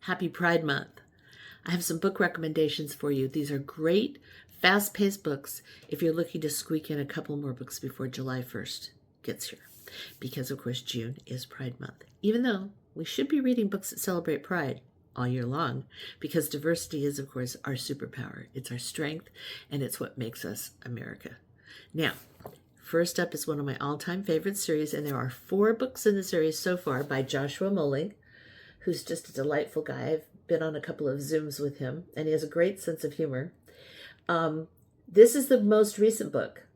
Happy Pride Month. I have some book recommendations for you. These are great, fast-paced books if you're looking to squeak in a couple more books before July 1st gets here. Because, of course, June is Pride Month. Even though we should be reading books that celebrate Pride all year long, because diversity is, of course, our superpower. It's our strength, and it's what makes us America. Now, first up is one of my all-time favorite series, and there are 4 books in the series so far by Joshua Moehling, who's just a delightful guy. I've been on a couple of Zooms with him, and he has a great sense of humor. This is the most recent book,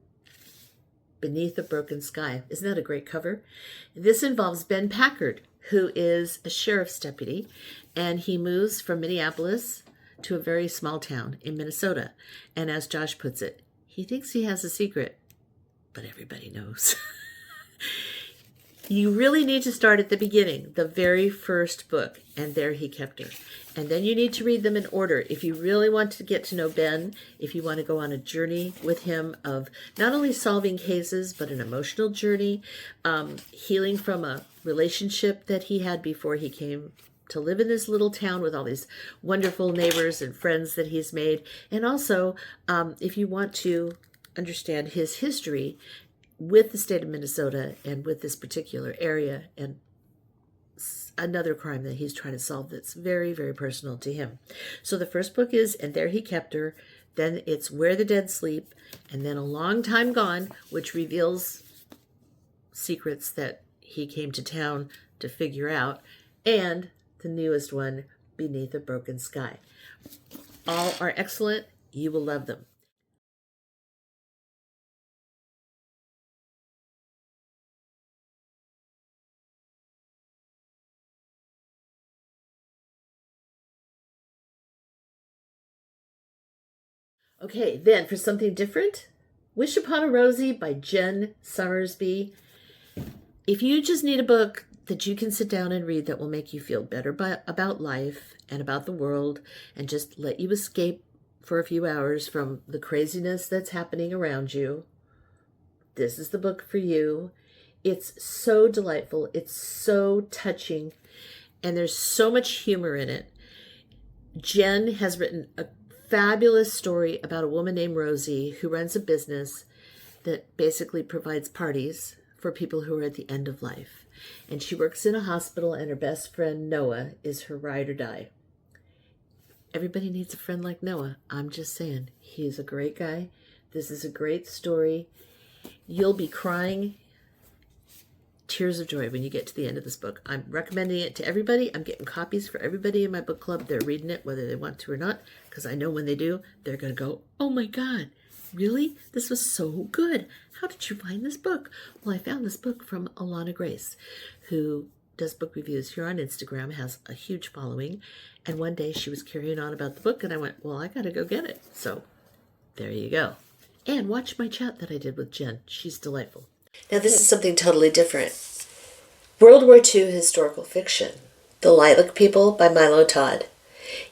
Beneath a Broken Sky. Isn't that a great cover? This involves Ben Packard, who is a sheriff's deputy, and he moves from Minneapolis to a very small town in Minnesota. And as Josh puts it, he thinks he has a secret, but everybody knows. You really need to start at the beginning, the very first book, and There He Kept Her. And then you need to read them in order. If you really want to get to know Ben, if you want to go on a journey with him of not only solving cases, but an emotional journey, healing from a relationship that he had before he came to live in this little town with all these wonderful neighbors and friends that he's made. And also, if you want to understand his history with the state of Minnesota and with this particular area and another crime that he's trying to solve that's very, very personal to him. So the first book is And There He Kept Her. Then it's Where the Dead Sleep. And then A Long Time Gone, which reveals secrets that he came to town to figure out. And the newest one, Beneath a Broken Sky. All are excellent. You will love them. Okay, then for something different, Wish Upon a Rosie by Jen Summersby. If you just need a book that you can sit down and read that will make you feel better about life and about the world and just let you escape for a few hours from the craziness that's happening around you, this is the book for you. It's so delightful. It's so touching. And there's so much humor in it. Jen has written a fabulous story about a woman named Rosie who runs a business that basically provides parties for people who are at the end of life. And she works in a hospital, and her best friend, Noah, is her ride or die. Everybody needs a friend like Noah. I'm just saying, he's a great guy. This is a great story. You'll be crying tears of joy when you get to the end of this book. I'm recommending it to everybody. I'm getting copies for everybody in my book club. They're reading it whether they want to or not, because I know when they do, they're going to go, oh my God, really? This was so good. How did you find this book? Well, I found this book from Alanna Grace, who does book reviews here on Instagram, has a huge following. And one day she was carrying on about the book, and I went, well, I got to go get it. So there you go. And watch my chat that I did with Jen. She's delightful. Now, this is something totally different. World War II historical fiction, The Lilac People by Milo Todd.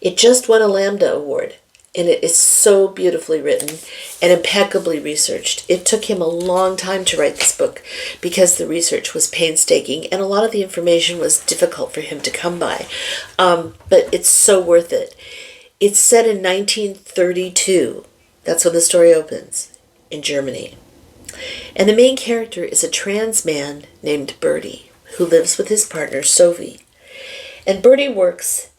It just won a Lambda Award, and it is so beautifully written and impeccably researched. It took him a long time to write this book because the research was painstaking, and a lot of the information was difficult for him to come by. But it's so worth it. It's set in 1932. That's when the story opens, in Germany. And the main character is a trans man named Bertie, who lives with his partner, Sophie. And Bertie works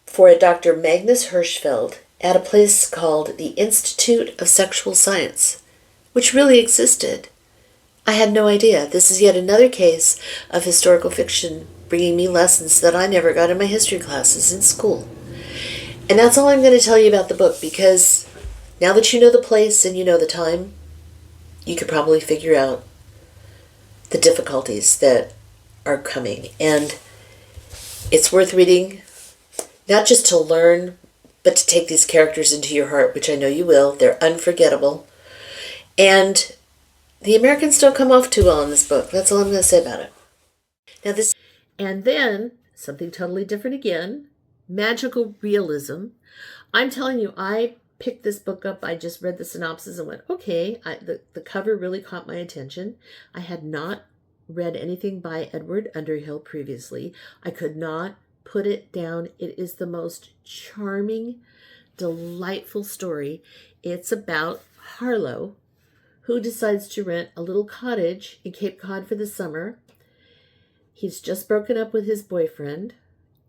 for a Dr. Magnus Hirschfeld at a place called the Institute of Sexual Science, which really existed. I had no idea. This is yet another case of historical fiction bringing me lessons that I never got in my history classes in school. And that's all I'm going to tell you about the book, because now that you know the place and you know the time, you could probably figure out the difficulties that are coming. And it's worth reading, not just to learn, but to take these characters into your heart, which I know you will. They're unforgettable. And the Americans don't come off too well in this book. That's all I'm going to say about it. Now this, and then something totally different again, magical realism. I'm telling you, I picked this book up. I just read the synopsis and went, okay, the cover really caught my attention. I had not read anything by Edward Underhill previously. I could not put it down. It is the most charming, delightful story. It's about Harlow, who decides to rent a little cottage in Cape Cod for the summer. He's just broken up with his boyfriend,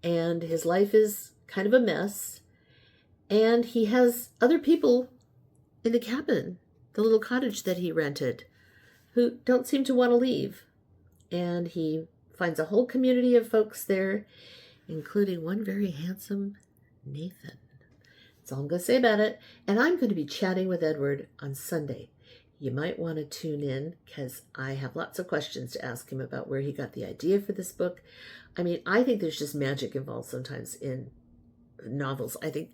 and his life is kind of a mess. And he has other people in the cabin, the little cottage that he rented, who don't seem to want to leave. And he finds a whole community of folks there, including one very handsome Nathan. That's all I'm going to say about it. And I'm going to be chatting with Edward on Sunday. You might want to tune in because I have lots of questions to ask him about where he got the idea for this book. I mean, I think there's just magic involved sometimes in novels. I think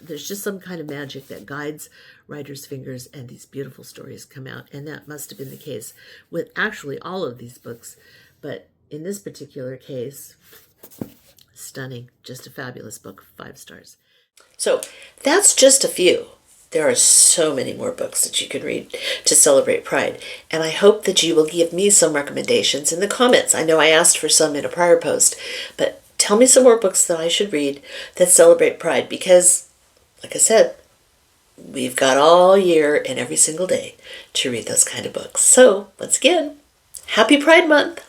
there's just some kind of magic that guides writers' fingers and these beautiful stories come out. And that must have been the case with actually all of these books. But in this particular case, stunning, just a fabulous book, 5 stars. So that's just a few. There are so many more books that you can read to celebrate Pride. And I hope that you will give me some recommendations in the comments. I know I asked for some in a prior post, but tell me some more books that I should read that celebrate Pride because, like I said, we've got all year and every single day to read those kind of books. So, once again, happy Pride Month!